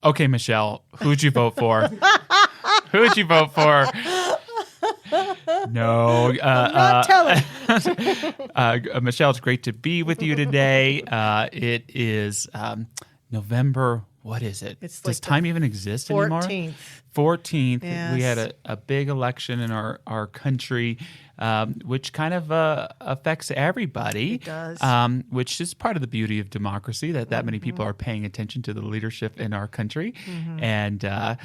Okay, Michelle, who'd you vote for? Who'd you vote for? No. I'm not telling. Michelle, it's great to be with you today. It is November. What is it? It's Does like time even exist anymore? 14th. Yes. We had a big election in our country, which kind of affects everybody. It does. Which is part of the beauty of democracy, that many people are paying attention to the leadership in our country. And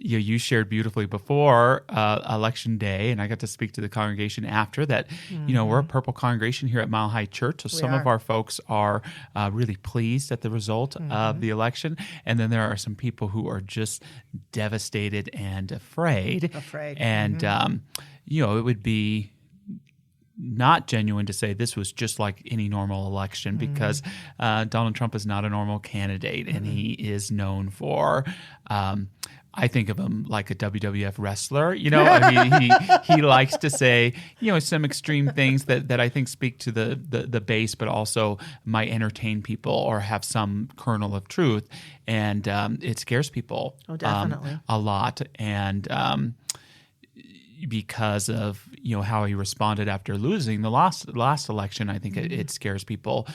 you shared beautifully before Election Day, and I got to speak to the congregation after that. We're a purple congregation here at Mile High Church, so some of our folks are really pleased at the result of the election, and then there are some people who are just devastated and afraid. And it would be not genuine to say this was just like any normal election, because Donald Trump is not a normal candidate, and he is known for I think of him like a WWF wrestler. He likes to say, some extreme things that I think speak to the base, but also might entertain people or have some kernel of truth. And it scares people a lot. And because of how he responded after losing the last election, I think it scares people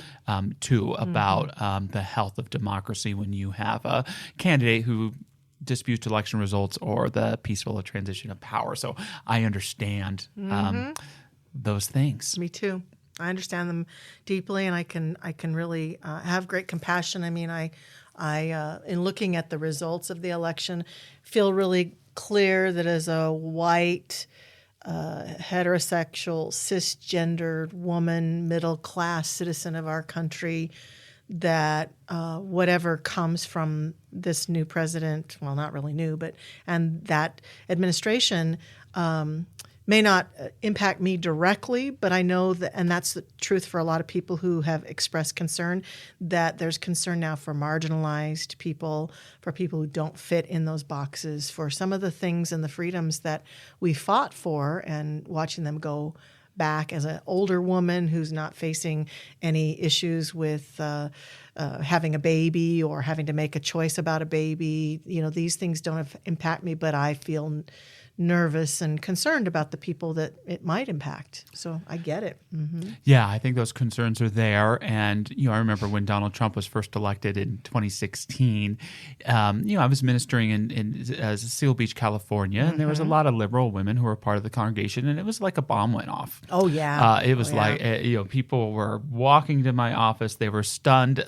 too about the health of democracy when you have a candidate who disputes election results or the peaceful transition of power. So I understand those things. Me too. I understand them deeply, and I can really have great compassion. I mean, I in looking at the results of the election, feel really clear that as a white, heterosexual, cisgendered woman, middle-class citizen of our country, that whatever comes from this new president, well, not really new, and that administration may not impact me directly, but I know that, and that's the truth for a lot of people who have expressed concern, that there's concern now for marginalized people, for people who don't fit in those boxes, for some of the things and the freedoms that we fought for, and watching them go back as an older woman who's not facing any issues with having a baby or having to make a choice about a baby. These things don't impact me, but I feel nervous and concerned about the people that it might impact. So I get it. Yeah, I think those concerns are there. And, I remember when Donald Trump was first elected in 2016, I was ministering in Seal Beach, California, and there was a lot of liberal women who were part of the congregation, and it was like a bomb went off. Oh, yeah. It was people were walking to my office. They were stunned.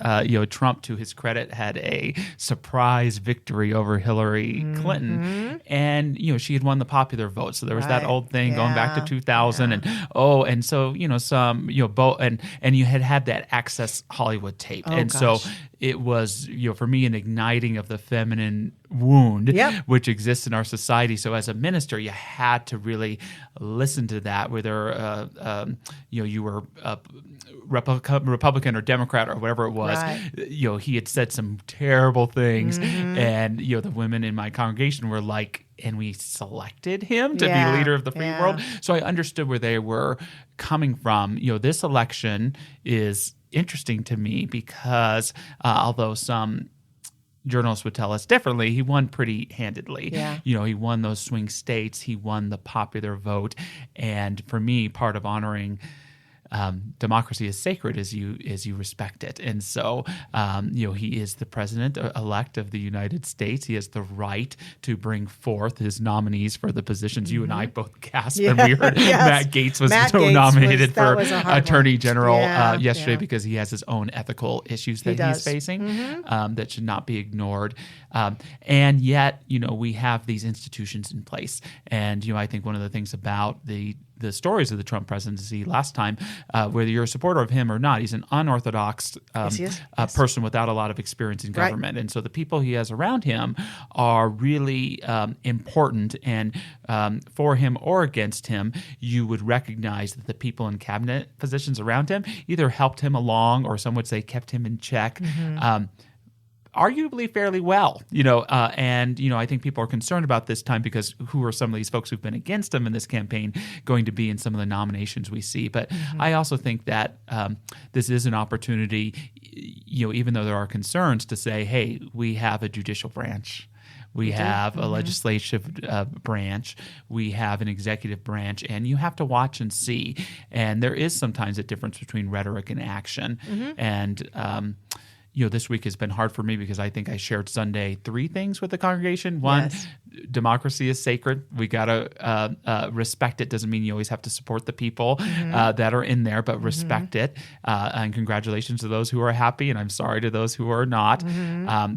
Trump, to his credit, had a surprise victory over Hillary Clinton. And, she had won the popular vote. So there was that old thing going back to 2000. And so, some, and you had that Access Hollywood tape. So it was, for me, an igniting of the feminine wound, which exists in our society. So as a minister, you had to really listen to that, whether you were Republican or Democrat or whatever it was. He had said some terrible things, and the women in my congregation were like, and we selected him to be leader of the free world. So I understood where they were coming from. This election is interesting to me because although some journalists would tell us differently, he won pretty handedly. He won those swing states. He won the popular vote. And for me, part of honoring democracy is sacred as you respect it. And so, he is the president-elect of the United States. He has the right to bring forth his nominees for the positions. You and I both gasped when we heard Matt Gaetz was nominated for Attorney General yesterday because he has his own ethical issues that he's facing that should not be ignored. And yet, we have these institutions in place. And, I think one of the things about the stories of the Trump presidency last time, whether you're a supporter of him or not, he's an unorthodox person without a lot of experience in government. And so the people he has around him are really important. And for him or against him, you would recognize that the people in cabinet positions around him either helped him along or some would say kept him in check. arguably fairly well, and I think people are concerned about this time because who are some of these folks who've been against him in this campaign going to be in some of the nominations we see. But I also think that this is an opportunity, even though there are concerns, to say, hey, we have a judicial branch. We have a legislative branch. We have an executive branch, and you have to watch and see. And there is sometimes a difference between rhetoric and action. And this week has been hard for me because I think I shared Sunday 3 things with the congregation. One, democracy is sacred. We got to respect it. Doesn't mean you always have to support the people that are in there, but respect it. And congratulations to those who are happy, and I'm sorry to those who are not.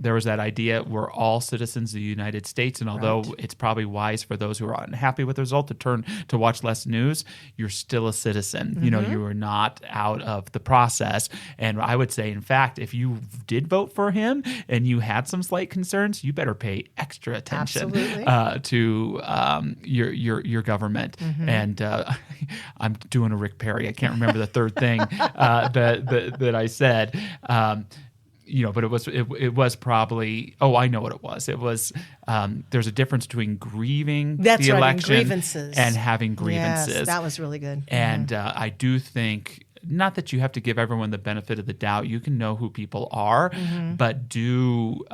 There was that idea we're all citizens of the United States, and although it's probably wise for those who are unhappy with the result to turn to watch less news, you're still a citizen. You are not out of the process. And I would say, in fact, if you did vote for him and you had some slight concerns, you better pay extra attention to your government. And I'm doing a Rick Perry. I can't remember the third thing that I said. But it was probably, I know what it was. It was there's a difference between grieving the election and having grievances. Yes, that was really good. And I do think, not that you have to give everyone the benefit of the doubt. You can know who people are, but do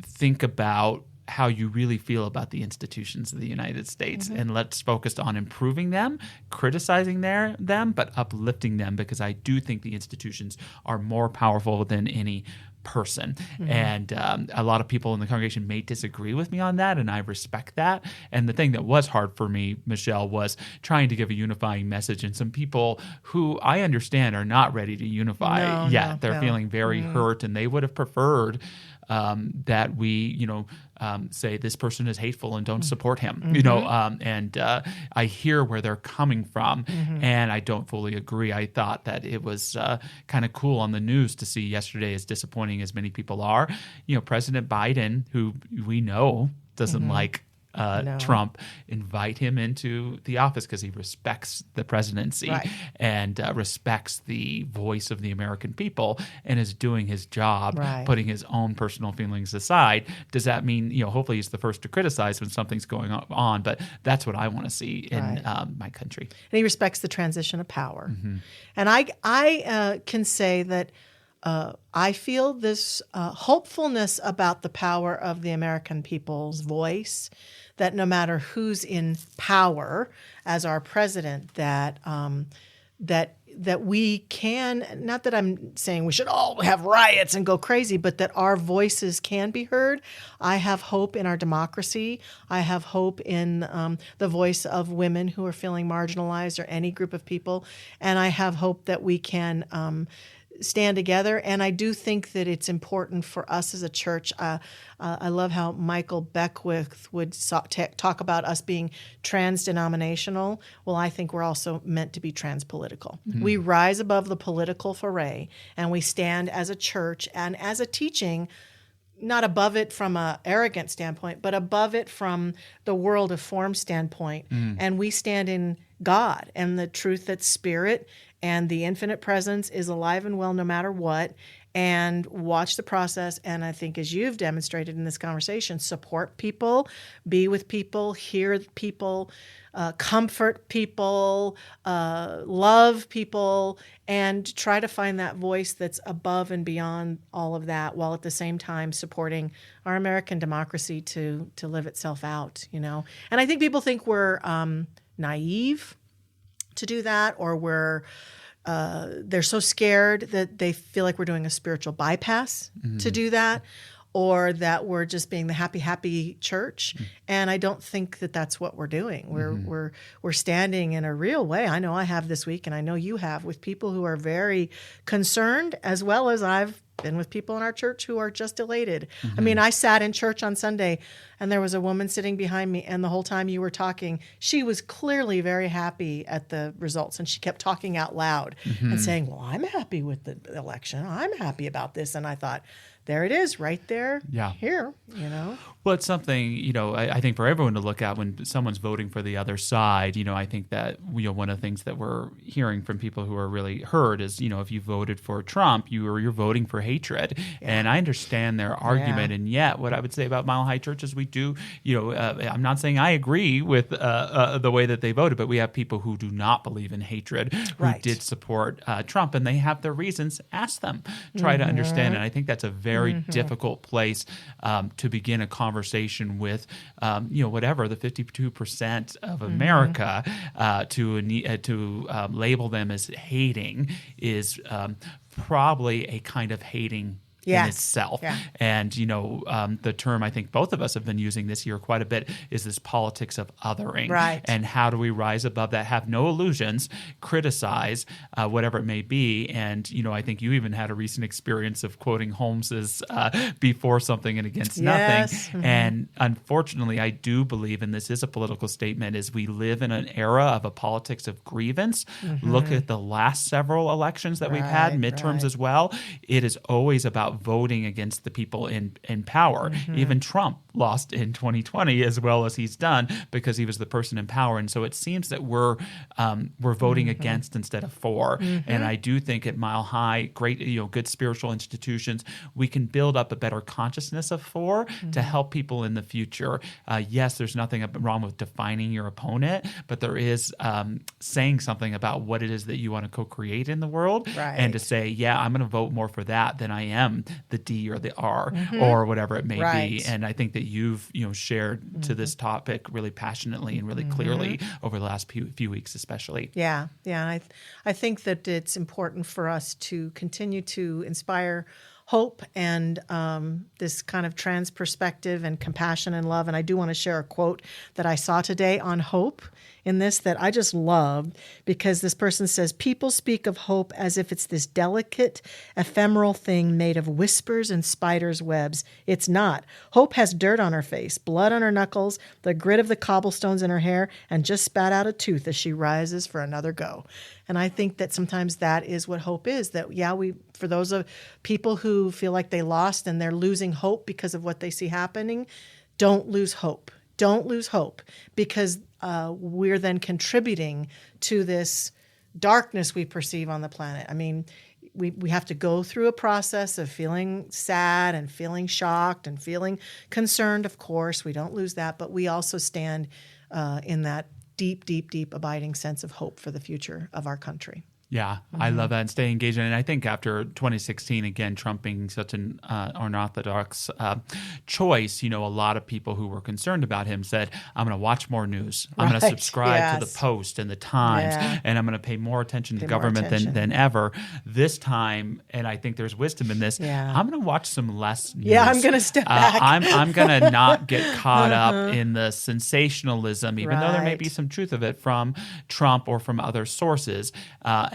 think about how you really feel about the institutions of the United States. And let's focus on improving them, criticizing them, but uplifting them, because I do think the institutions are more powerful than any person. And a lot of people in the congregation may disagree with me on that, and I respect that. And the thing that was hard for me, Michelle, was trying to give a unifying message, and some people who I understand are not ready to unify yet. They're feeling very hurt, and they would have preferred that we, say this person is hateful and don't support him, and I hear where they're coming from, and I don't fully agree. I thought that it was kind of cool on the news to see yesterday, as disappointing as many people are, President Biden, who we know doesn't like Trump, invite him into the office because he respects the presidency and respects the voice of the American people and is doing his job, putting his own personal feelings aside. Does that mean, hopefully he's the first to criticize when something's going on, but that's what I want to see in my country. And he respects the transition of power. And I can say that I feel this hopefulness about the power of the American people's voice, that no matter who's in power as our president, that we can, not that I'm saying we should all have riots and go crazy, but that our voices can be heard. I have hope in our democracy. I have hope in the voice of women who are feeling marginalized, or any group of people. And I have hope that we can stand together. And I do think that it's important for us as a church. I love how Michael Beckwith would talk about us being trans-denominational. Well, I think we're also meant to be trans-political. We rise above the political foray, and we stand as a church and as a teaching, not above it from an arrogant standpoint, but above it from the world of form standpoint. And we stand in God and the truth that's spirit, and the infinite presence is alive and well no matter what, and watch the process. And I think, as you've demonstrated in this conversation, support people, be with people, hear people, comfort people, love people, and try to find that voice that's above and beyond all of that, while at the same time supporting our American democracy to live itself out, And I think people think we're naive to do that, or they're so scared that they feel like we're doing a spiritual bypass to do that, or that we're just being the happy church. And I don't think that that's what we're doing. We're standing in a real way. I know I have this week, and I know you have, with people who are very concerned, as well as I've been with people in our church who are just elated. I mean, I sat in church on Sunday, and there was a woman sitting behind me, and the whole time you were talking, she was clearly very happy at the results, and she kept talking out loud and saying, well, I'm happy with the election. I'm happy about this. And I thought, there it is right there. Yeah. Here, Well, it's something, I think for everyone to look at when someone's voting for the other side. I think that, one of the things that we're hearing from people who are really hurt is, if you voted for Trump, you're voting for hatred. Yeah. And I understand their argument. Yeah. And yet what I would say about Mile High Church is we do, I'm not saying I agree with the way that they voted, but we have people who do not believe in hatred, who did support Trump, and they have their reasons. Ask them. Try to understand. And I think that's a very difficult place to begin a conversation with, whatever, the 52% of America, to label them as hating is probably a kind of hating in itself. Yeah. And, the term I think both of us have been using this year quite a bit is this politics of othering. Right. And how do we rise above that, have no illusions, criticize whatever it may be. And, I think you even had a recent experience of quoting Holmes's before something and against nothing. Mm-hmm. And unfortunately, I do believe, and this is a political statement, is we live in an era of a politics of grievance. Mm-hmm. Look at the last several elections that we've had, midterms as well. It is always about voting against the people in power. Mm-hmm. Even Trump lost in 2020 as well as he's done because he was the person in power. And so it seems that we're voting against instead of for. Mm-hmm. And I do think at Mile High, great, good spiritual institutions, we can build up a better consciousness of for to help people in the future. Yes, there's nothing wrong with defining your opponent, but there is saying something about what it is that you want to co-create in the world, and to say, yeah, I'm going to vote more for that than I am the D or the R or whatever it may be. And I think that you've shared to this topic really passionately and really clearly over the last few weeks especially. Yeah. I think that it's important for us to continue to inspire hope and this kind of trans perspective and compassion and love. And I do want to share a quote that I saw today on hope in this that I just loved, because this person says, people speak of hope as if it's this delicate, ephemeral thing made of whispers and spiders' webs. It's not. Hope has dirt on her face, blood on her knuckles, the grit of the cobblestones in her hair, and just spat out a tooth as she rises for another go. And I think that sometimes that is what hope is, that, for those of people who feel like they lost and they're losing hope because of what they see happening, don't lose hope. Don't lose hope, because we're then contributing to this darkness we perceive on the planet. I mean, we have to go through a process of feeling sad and feeling shocked and feeling concerned, of course. We don't lose that, but we also stand in that deep, deep, deep abiding sense of hope for the future of our country. Yeah, I love that, and stay engaged. And I think after 2016, again, Trump being such an unorthodox choice, a lot of people who were concerned about him said, I'm going to watch more news. I'm going to subscribe to the Post and the Times, and I'm going to pay more attention to government than ever. This time, and I think there's wisdom in this, I'm going to watch some less news. Yeah, I'm going to step back. I'm going to not get caught up in the sensationalism, even though there may be some truth of it from Trump or from other sources.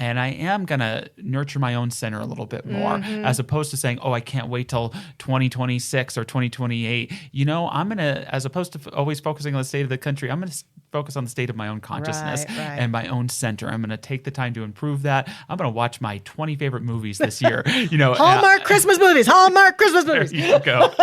And I am going to nurture my own center a little bit more, as opposed to saying, I can't wait till 2026 or 2028. I'm going to, as opposed to always focusing on the state of the country, I'm going to focus on the state of my own consciousness and my own center. I'm going to take the time to improve that. I'm going to watch my 20 favorite movies this year. Hallmark Christmas movies. Hallmark Christmas movies. There you go.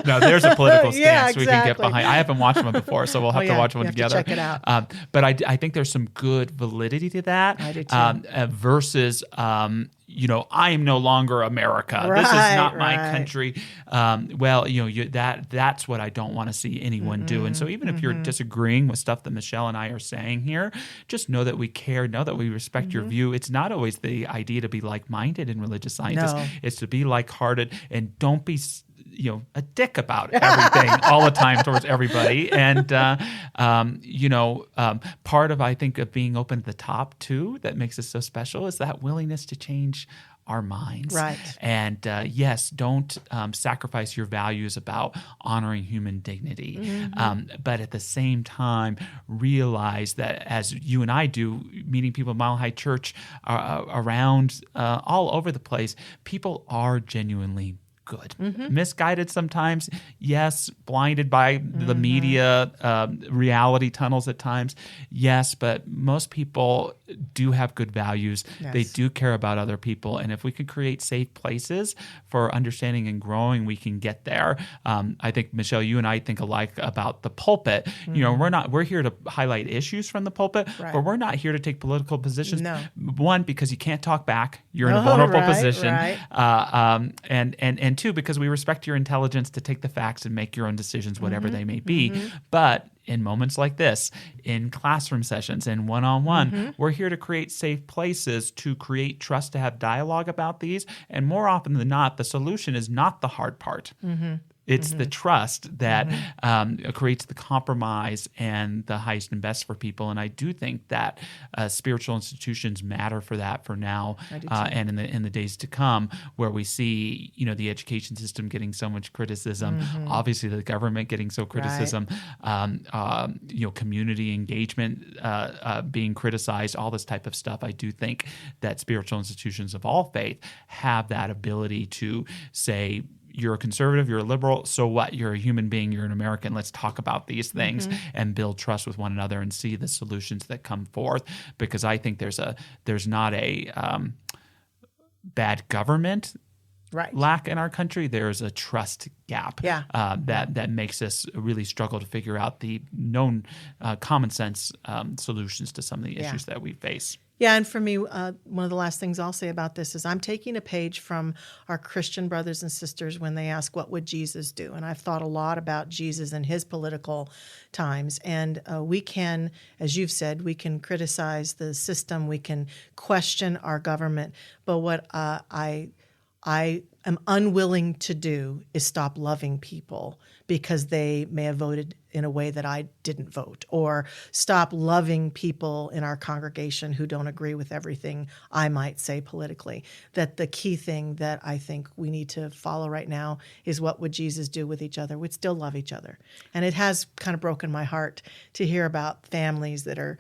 Now, there's a political stance we can get behind. I haven't watched one before, so we'll have to watch one together. To check it out. But I think there's some good validity to that. I do too. Versus, I am no longer America. This is not my country. That's what I don't want to see anyone do. And so even if you're disagreeing with stuff that Michelle and I are saying here, just know that we care, know that we respect your view. It's not always the idea to be like-minded in religious scientists. No. It's to be like-hearted, and don't be a dick about everything all the time towards everybody. And, part of, I think, of being open at the top too, that makes us so special, is that willingness to change our minds. Right. And yes, don't sacrifice your values about honoring human dignity. But at the same time, realize that as you and I do, meeting people at Mile High Church around all over the place, people are genuinely good. Misguided sometimes, yes. Blinded by the media, reality tunnels at times, yes. But most people do have good values. Yes. They do care about other people. And if we can create safe places for understanding and growing, we can get there. I think, Michelle, you and I think alike about the pulpit. You know, we're here to highlight issues from the pulpit, but we're not here to take political positions. No. One, because you can't talk back. You're in a vulnerable position. Right. And two, because we respect your intelligence to take the facts and make your own decisions, whatever they may be. But in moments like this, in classroom sessions, in one-on-one, we're here to create safe places, to create trust, to have dialogue about these. And more often than not, the solution is not the hard part. It's the trust that creates the compromise and the highest and best for people. And I do think that spiritual institutions matter for that for now and in the days to come, where we see, you know, the education system getting so much criticism, obviously the government getting so criticism, you know, community engagement being criticized, all this type of stuff. I do think that spiritual institutions of all faith have that ability to say, you're a conservative, you're a liberal, so what? You're a human being, you're an American. Let's talk about these things and build trust with one another and see the solutions that come forth. Because I think there's not a bad government lack in our country. There's a trust gap that makes us really struggle to figure out the known common sense solutions to some of the issues that we face. Yeah, and for me, one of the last things I'll say about this is I'm taking a page from our Christian brothers and sisters when they ask, what would Jesus do? And I've thought a lot about Jesus and his political times. And we can, as you've said, we can criticize the system, we can question our government. But what I am unwilling to do is stop loving people because they may have voted in a way that I didn't vote, or stop loving people in our congregation who don't agree with everything I might say politically. That the key thing that I think we need to follow right now is, what would Jesus do with each other? We'd still love each other. And it has kind of broken my heart to hear about families that are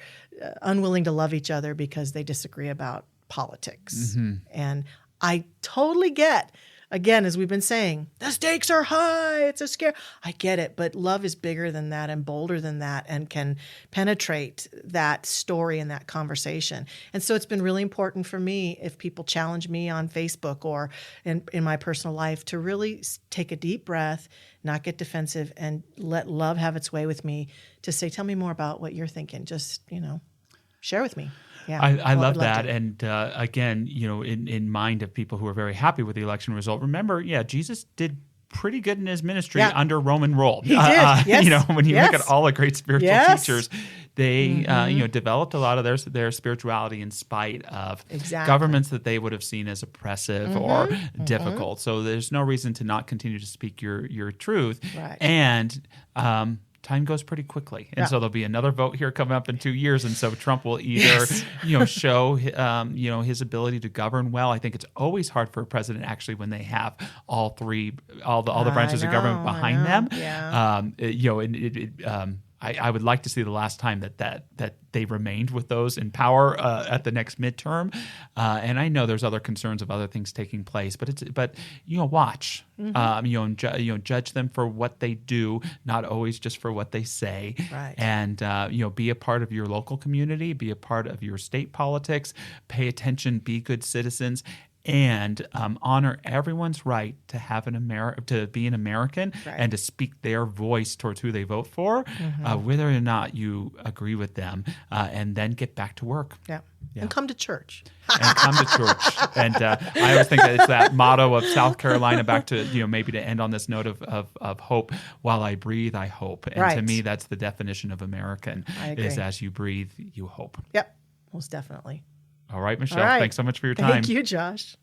unwilling to love each other because they disagree about politics. And I totally get, again, as we've been saying, the stakes are high, it's a scare. I get it, but love is bigger than that and bolder than that and can penetrate that story and that conversation. And so it's been really important for me, if people challenge me on Facebook or in my personal life, to really take a deep breath, not get defensive, and let love have its way with me, to say, tell me more about what you're thinking. Just, share with me. Yeah, I love that. And again, in mind of people who are very happy with the election result, remember, Jesus did pretty good in his ministry under Roman rule. He did, yes. When you look at all the great spiritual teachers, they developed a lot of their spirituality in spite of governments that they would have seen as oppressive or difficult. So there's no reason to not continue to speak your truth. Right. And time goes pretty quickly. And so there'll be another vote here coming up in 2 years. And so Trump will either, show, his ability to govern well. I think it's always hard for a president, actually, when they have all the branches of government behind them. Yeah. I would like to see the last time that they remained with those in power at the next midterm. And I know there's other concerns of other things taking place, but watch, judge them for what they do, not always just for what they say. Right. And be a part of your local community, be a part of your state politics, pay attention, be good citizens. And honor everyone's right to have to be an American and to speak their voice towards who they vote for, whether or not you agree with them, and then get back to work. Yeah. And come to church. And come to church. And I always think that it's that motto of South Carolina, back to, maybe to end on this note of hope. While I breathe, I hope. And to me, that's the definition of American, is as you breathe, you hope. Yep, most definitely. All right, Michelle. Thanks so much for your time. Thank you, Josh.